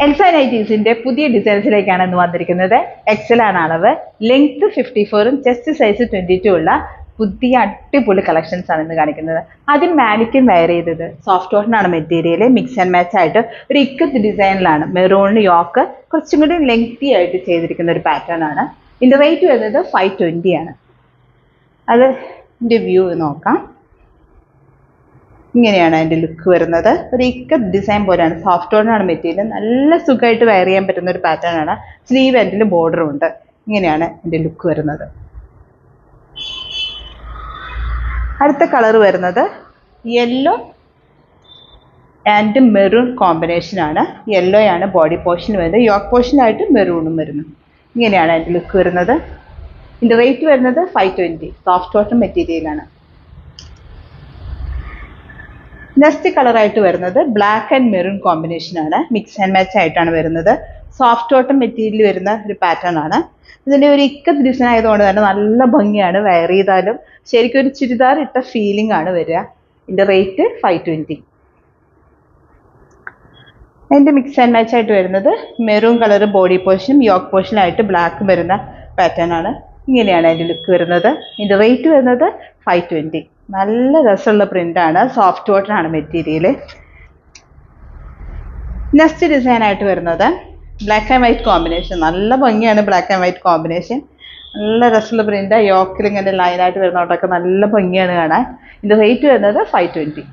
Elsa നൈറ്റീസിന്റെ പുതിയ ഡിസൈൻസിലേക്കാണ് ഇന്ന് വന്നിരിക്കുന്നത്. എക്സൽ ആണ് അളവ്, ലെങ്ത് 54ഉം ചെസ്റ്റ് സൈസ് 22 ഉള്ള പുതിയ അടിപൊളി കളക്ഷൻസ് ആണ് ഇന്ന് കാണിക്കുന്നത്. ആദ്യം മാനിക്വിൻ വെയർ ചെയ്തത് സോഫ്റ്റ് കോട്ടനാണ് മെറ്റീരിയൽ, മിക്സ് ആൻഡ് മാച്ച് ആയിട്ട് ഒരു ഇക്കത്ത് ഡിസൈനിലാണ് മെറൂണിന് യോക്ക് കുറച്ചും കൂടി ലെങ്തി ആയിട്ട് ചെയ്തിരിക്കുന്ന ഒരു പാറ്റേൺ ആണ്. ഇതിന്റെ റേറ്റ് വരുന്നത് 520 ആണ്. അതിന്റെ വ്യൂ നോക്കാം. ഇങ്ങനെയാണ് അതിൻ്റെ ലുക്ക് വരുന്നത്. ഒരു ഇക്കത്ത് ഡിസൈൻ പോലെയാണ്, സോഫ്റ്റ് കോട്ടനാണ് മെറ്റീരിയൽ, നല്ല സുഖമായിട്ട് വെയർ ചെയ്യാൻ പറ്റുന്ന ഒരു പാറ്റേൺ ആണ്. സ്ലീവ് എൻഡിൽ ബോർഡറും ഉണ്ട്. ഇങ്ങനെയാണ് ഇതിൻ്റെ ലുക്ക് വരുന്നത്. അടുത്ത കളർ വരുന്നത് യെല്ലോ ആൻഡ് മെറൂൺ കോമ്പിനേഷൻ ആണ്. യെല്ലോ ആണ് ബോഡി പോർഷൻ വരുന്നത്, യോക്ക് പോർഷനായിട്ട് മെറൂണും വരുന്നു. ഇങ്ങനെയാണ് അതിൻ്റെ ലുക്ക് വരുന്നത്. ഇതിൻ്റെ റേറ്റ് വരുന്നത് 520, സോഫ്റ്റ് കോട്ടൺ മെറ്റീരിയലാണ്. നെക്സ്റ്റ് കളറായിട്ട് വരുന്നത് ബ്ലാക്ക് ആൻഡ് മെറൂൺ കോമ്പിനേഷൻ ആണ്, മിക്സ് ആൻഡ് മാച്ച് ആയിട്ടാണ് വരുന്നത്. സോഫ്റ്റ് കോട്ടൺ മെറ്റീരിയൽ വരുന്ന ഒരു പാറ്റേൺ ആണ്. ഇതിൻ്റെ ഒരു ഇക്കത്ത് ഡിസൈൻ ആയതുകൊണ്ട് തന്നെ നല്ല ഭംഗിയാണ്, വെയർ ചെയ്താലും ശരിക്കും ഒരു ചുരിദാർ ഇട്ട ഫീലിംഗ് ആണ് വരിക. ഇതിൻ്റെ റേറ്റ് 520. അതിൻ്റെ മിക്സ് ആൻഡ് മാച്ച് ആയിട്ട് വരുന്നത് മെറൂൺ കളർ ബോഡി പോർഷനും യോക്ക് പോർഷനായിട്ട് ബ്ലാക്ക് വരുന്ന പാറ്റേൺ ആണ്. ഇങ്ങനെയാണ് അതിൻ്റെ ലുക്ക് വരുന്നത്. ഇതിൻ്റെ റേറ്റ് വരുന്നത് 520. നല്ല രസമുള്ള പ്രിൻ്റാണ്, സോഫ്റ്റ് കോട്ടൺ ആണ് മെറ്റീരിയൽ. നെക്സ്റ്റ് ഡിസൈൻ ആയിട്ട് വരുന്നത് ബ്ലാക്ക് ആൻഡ് വൈറ്റ് കോമ്പിനേഷൻ. നല്ല ഭംഗിയാണ് ബ്ലാക്ക് ആൻഡ് വൈറ്റ് കോമ്പിനേഷൻ, നല്ല രസമുള്ള പ്രിൻ്റ്. യോക്കിൽ ഇങ്ങനെ ലൈനായിട്ട് വരുന്നോട്ടൊക്കെ നല്ല ഭംഗിയാണ് കാണാൻ. ഇതിൻ്റെ റേറ്റ് വരുന്നത് 520.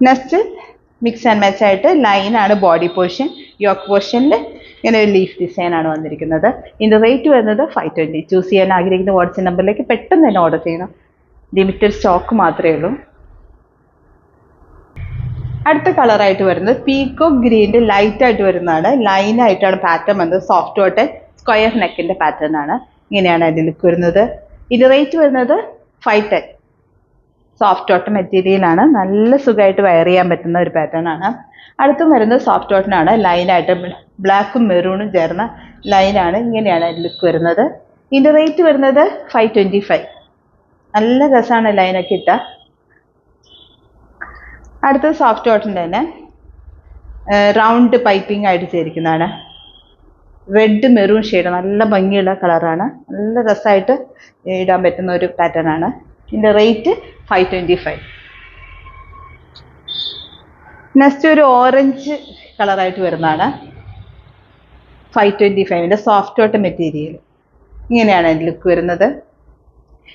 നെക്സ്റ്റ് മിക്സ് ആൻഡ് മാച്ച് ആയിട്ട് ലൈനാണ് ബോഡി പോർഷൻ, യോക്ക് പോർഷനിൽ ഇങ്ങനെ ഒരു ലീഫ് ഡിസൈൻ ആണ് വന്നിരിക്കുന്നത്. ഇതിൻ്റെ റേറ്റ് വരുന്നത് 520. ചൂസ് ചെയ്യാൻ ആഗ്രഹിക്കുന്ന വാട്സ്ആപ്പ് നമ്പറിലേക്ക് പെട്ടെന്ന് തന്നെ ഓർഡർ ചെയ്യണം. ലിമിറ്റഡ് സ്റ്റോക്ക് മാത്രമേ ഉള്ളൂ. അടുത്ത കളറായിട്ട് വരുന്നത് പീക്കോക്ക് ഗ്രീൻ്റെ ലൈറ്റ് ആയിട്ട് വരുന്നതാണ്. ലൈനായിട്ടാണ് പാറ്റേൺ വന്നത്, സോഫ്റ്റ് കോട്ടൺ സ്ക്വയർ നെക്കിൻ്റെ പാറ്റേൺ ആണ്. ഇങ്ങനെയാണ് അതിൻ്റെ ലുക്ക് വരുന്നത്. ഇതിൻ്റെ റേറ്റ് വരുന്നത് 510. സോഫ്റ്റ് കോട്ടൺ മെറ്റീരിയലാണ്, നല്ല സുഖമായിട്ട് വെയർ ചെയ്യാൻ പറ്റുന്ന ഒരു പാറ്റേൺ ആണ്. അടുത്തും വരുന്നത് സോഫ്റ്റ് കോട്ടൺ ആണ്, ലൈനായിട്ട് ബ്ലാക്കും മെറൂണും ചേർന്ന ലൈനാണ്. ഇങ്ങനെയാണ് അതിൻ്റെ ലുക്ക് വരുന്നത്. ഇതിൻ്റെ റേറ്റ് വരുന്നത് 525. നല്ല രസമാണ് ലൈനൊക്കെ ഇട്ട. അടുത്തത് സോഫ്റ്റ് കോട്ടൺ തന്നെ റൗണ്ട് പൈപ്പിംഗ് ആയിട്ട് ചെയ്തിരിക്കുന്നതാണ്. റെഡ് മെറൂൺ ഷെയ്ഡ്, നല്ല ഭംഗിയുള്ള കളറാണ്, നല്ല രസമായിട്ട് ഇടാൻ പറ്റുന്ന ഒരു പാറ്റേൺ ആണ്. ഇതിൻ്റെ റേറ്റ് 525. നെക്സ്റ്റ് ഒരു ഓറഞ്ച് കളറായിട്ട് വരുന്നതാണ് 525. Soft cotton material. ഇങ്ങനെയാണ് അതിൻ്റെ ലുക്ക് വരുന്നത്.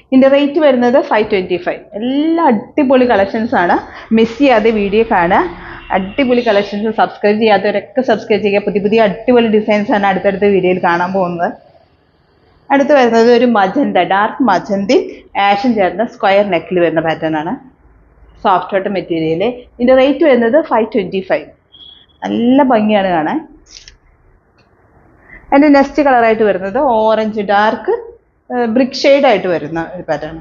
ഇതിൻ്റെ റേറ്റ് വരുന്നത് 525. എല്ലാം അടിപൊളി കളക്ഷൻസ് ആണ്, മിസ് ചെയ്യാതെ വീഡിയോ കാണുക. അടിപൊളി കളക്ഷൻസ്. സബ്സ്ക്രൈബ് ചെയ്യാത്തവരൊക്കെ സബ്സ്ക്രൈബ് ചെയ്യുക. പുതിയ പുതിയ അടിപൊളി ഡിസൈൻസ് ആണ് അടുത്തടുത്ത വീഡിയോയിൽ കാണാൻ പോകുന്നത്. അടുത്ത് വരുന്നത് ഒരു മജന്ത, ഡാർക്ക് മജന്തി ആഷും ചേർന്ന സ്ക്വയർ നെക്കിൽ വരുന്ന പാറ്റേൺ ആണ്, സോഫ്റ്റ് കോട്ടൺ മെറ്റീരിയൽ. ഇതിൻ്റെ റേറ്റ് വരുന്നത് 525. നല്ല ഭംഗിയാണ് കാണാൻ. അതിൻ്റെ നെക്സ്റ്റ് കളറായിട്ട് വരുന്നത് ഓറഞ്ച് ഡാർക്ക് ബ്രിക്ക് ഷെയ്ഡ് ആയിട്ട് വരുന്ന ഒരു പാറ്റേൺ,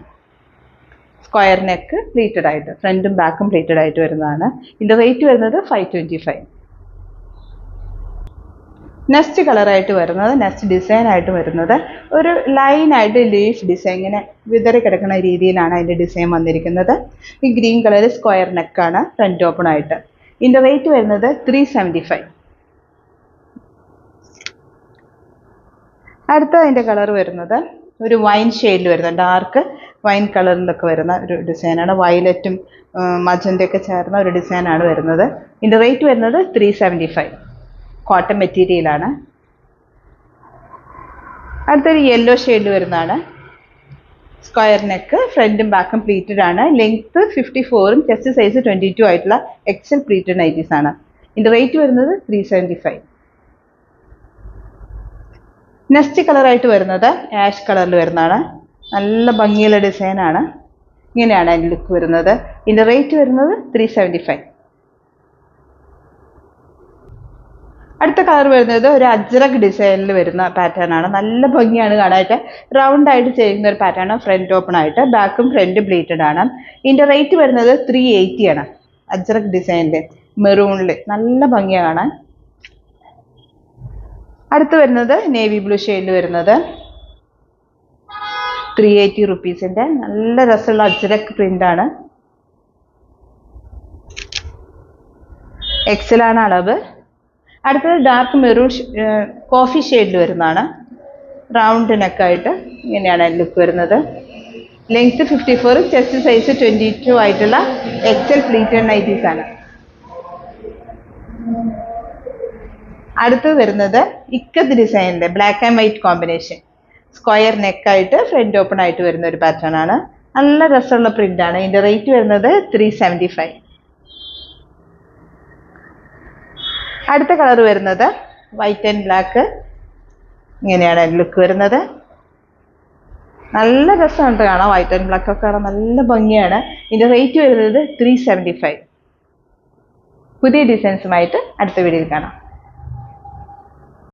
സ്ക്വയർ നെക്ക് പ്ലീറ്റഡ് ആയിട്ട്, ഫ്രണ്ടും ബാക്കും പ്ലീറ്റഡ് ആയിട്ട് വരുന്നതാണ്. ഇതിൻ്റെ റേറ്റ് വരുന്നത് 525. നെക്സ്റ്റ് കളറായിട്ട് വരുന്നത്, നെക്സ്റ്റ് ഡിസൈൻ ആയിട്ട് വരുന്നത് ഒരു ലൈനായിട്ട് ലീഫ് ഡിസൈൻ, ഇങ്ങനെ വിതറി കിടക്കുന്ന രീതിയിലാണ് അതിൻ്റെ ഡിസൈൻ വന്നിരിക്കുന്നത്. ഈ ഗ്രീൻ കളർ സ്ക്വയർ നെക്കാണ്, ഫ്രണ്ട് ഓപ്പൺ ആയിട്ട്. ഇതിൻ്റെ റേറ്റ് വരുന്നത് 375. അടുത്ത അതിൻ്റെ കളർ വരുന്നത് ഒരു വൈൻ ഷെയ്ഡിൽ വരുന്ന, ഡാർക്ക് വൈൻ കളറിലൊക്കെ വരുന്ന ഒരു ഡിസൈനാണ്. വയലറ്റും മജന്തയൊക്കെ ചേർന്ന ഒരു ഡിസൈനാണ് വരുന്നത്. ഇതിൻ്റെ റേറ്റ് വരുന്നത് 375. കോട്ടൺ മെറ്റീരിയലാണ്. അടുത്തൊരു യെല്ലോ ഷെയ്ഡിൽ വരുന്നതാണ്, സ്ക്വയർ നെക്ക്, ഫ്രണ്ടും ബാക്കും പ്ലീറ്റഡ് ആണ്. ലെങ്ത്ത് 54ഉം ചെസ്റ്റ് സൈസ് 22 ആയിട്ടുള്ള എക്സൽ പ്ലീറ്റഡ് നൈറ്റീസ് ആണ്. ഇതിൻ്റെ റേറ്റ് വരുന്നത് 375. നെക്സ്റ്റ് കളറായിട്ട് വരുന്നത് ആഷ് കളറിൽ വരുന്നതാണ്, നല്ല ഭംഗിയുള്ള ഡിസൈനാണ്. ഇങ്ങനെയാണ് അതിൻ്റെ ലുക്ക് വരുന്നത്. ഇതിൻ്റെ റേറ്റ് വരുന്നത് 375. അടുത്ത കളർ വരുന്നത് ഒരു അജ്രക് ഡിസൈനിൽ വരുന്ന പാറ്റേൺ ആണ്, നല്ല ഭംഗിയാണ് കാണാനായിട്ട്. റൗണ്ട് ആയിട്ട് ചെയ്യുന്ന ഒരു പാറ്റേൺ, ഫ്രണ്ട് ഓപ്പൺ ആയിട്ട്, ബാക്കും ഫ്രണ്ട് പ്ലീറ്റഡ് ആണ്. ഇതിൻ്റെ റേറ്റ് വരുന്നത് 380 ആണ്. അജ്രക് ഡിസൈനിൽ മെറൂണിൽ നല്ല ഭംഗിയാണ് കാണാൻ. അടുത്ത് വരുന്നത് നേവി ബ്ലൂ ഷെയ്ഡിൽ വരുന്നത് 380 റുപ്പീസിൻ്റെ നല്ല രസമുള്ള അജ്രക് പ്രിൻ്റാണ്. XL ആണ് അളവ്. അടുത്തത് ഡാർക്ക് മെറൂൺ കോഫി ഷെയ്ഡിൽ വരുന്നതാണ്. റൗണ്ട് നെക്കായിട്ട് ഇങ്ങനെയാണ് ലുക്ക് വരുന്നത്. ലെങ്ത് 54, ചെസ്റ്റ് സൈസ് 22 ആയിട്ടുള്ള XL പ്ലീറ്റഡ് നൈറ്റീസ് ആണ്. അടുത്തത് വരുന്നത് ഇക്കത്ത് ഡിസൈനിലെ black and white combination, square നെക്കായിട്ട് ഫ്രണ്ട് ഓപ്പൺ ആയിട്ട് വരുന്ന ഒരു പാറ്റേൺ ആണ്. നല്ല രസമുള്ള പ്രിന്റ് ആണ്. ഇതിന്റെ റേറ്റ് വരുന്നത് 375. അടുത്ത കളർ വരുന്നത് വൈറ്റ് ആൻഡ് ബ്ലാക്ക്. ഇങ്ങനെയാണ് ലുക്ക് വരുന്നത്. നല്ല രസമുണ്ട് കാണാം. വൈറ്റ് ആൻഡ് ബ്ലാക്ക് ഒക്കെ കാണാൻ നല്ല ഭംഗിയാണ്. ഇതിന്റെ റേറ്റ് വരുന്നത് 375. പുതിയ ഡിസൈൻസുമായിട്ട് അടുത്ത വീഡിയോയിൽ കാണാം.